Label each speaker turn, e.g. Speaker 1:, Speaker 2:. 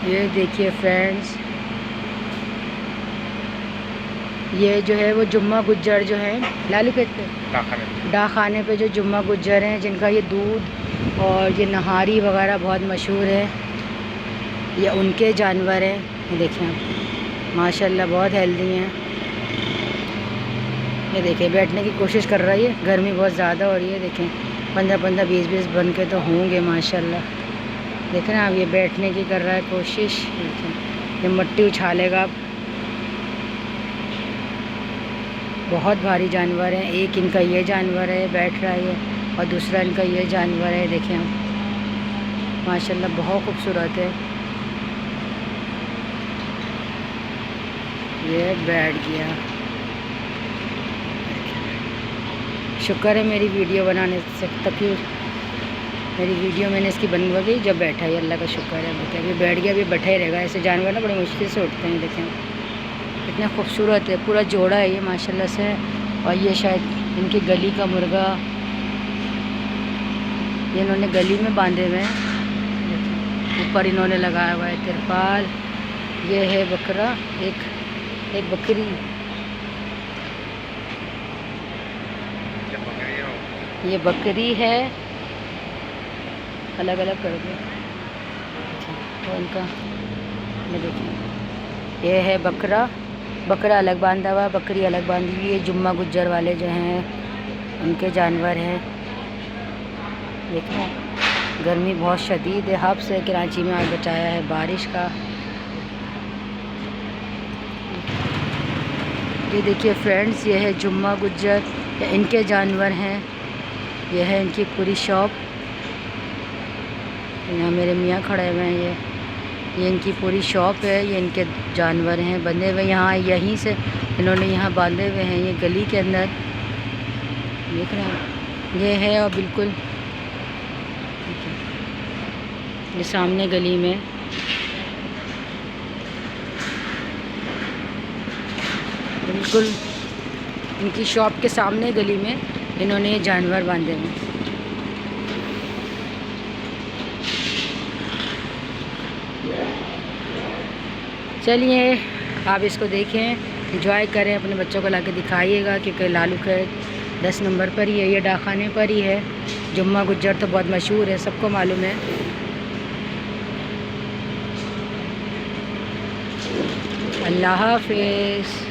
Speaker 1: ये देखिए फ्रेंड्स, ये जो है वो जुम्मा गुज्जर जो है लालू कहते हैं डाखाने पे जो जुम्मा गुज्जर हैं, जिनका ये दूध और ये नहारी वगैरह बहुत मशहूर है, ये उनके जानवर हैं। ये देखें आप, माशाल्लाह बहुत हेल्दी हैं। ये देखिए बैठने की कोशिश कर रहा है, गर्मी बहुत ज़्यादा हो रही है। देखें 15-15, 20-20 बन के तो होंगे माशाल्लाह। देखें ना आप, ये बैठने की कर रहा है कोशिश। देखें ये मट्टी उछालेगा। बहुत भारी जानवर है। एक इनका ये जानवर है बैठ रहा है, और दूसरा इनका ये जानवर है। देखें आप, माशाल्लाह बहुत खूबसूरत है। ये बैठ गया। शुक्र है मेरी वीडियो बनाने से तक, मेरी वीडियो मैंने इसकी बनवा गई जब बैठा है, अल्लाह का शुक्र है। देखिए अभी बैठ गया, अभी बैठा ही रहेगा। ऐसे जानवर ना बड़ी मुश्किल से उठते हैं। देखें कितना खूबसूरत है, पूरा जोड़ा है ये माशाल्लाह से। और ये शायद इनकी गली का मुर्गा, ये इन्होंने गली में बांधे हुए हैं। ऊपर इन्होंने लगाया हुआ है तिरपाल। ये है बकरा, एक बकरी, ये बकरी है। अलग अलग कर दो तो इनका, ये देखिए ये है बकरा, बकरा अलग बांधा हुआ, बकरी अलग बांधी हुई। ये जुम्मा गुज्जर वाले जो हैं उनके जानवर हैं। देखें गर्मी बहुत शदीद है, हब से कराची में आज बचाया है बारिश का। ये देखिए फ्रेंड्स, ये है जुम्मा गुज्जर, ये इनके जानवर हैं। ये है इनकी पूरी शॉप। यहाँ मेरे मियाँ खड़े हुए हैं। ये इनकी पूरी शॉप है, ये इनके जानवर हैं बंधे हुए यहाँ, यहीं से इन्होंने यहाँ बांधे हुए हैं, ये गली के अंदर। देख रहे हैं ये है, और बिल्कुल ये सामने गली में, बिल्कुल इनकी शॉप के सामने गली में इन्होंने ये जानवर बांधे हैं। चलिए आप इसको देखें, एंजॉय करें, अपने बच्चों को लाके दिखाइएगा, क्योंकि लालू के 10 नंबर पर ही है, ये डाखाने पर ही है। जुम्मा गुज्जर तो बहुत मशहूर है, सबको मालूम है। अल्लाह हाफ़िज़।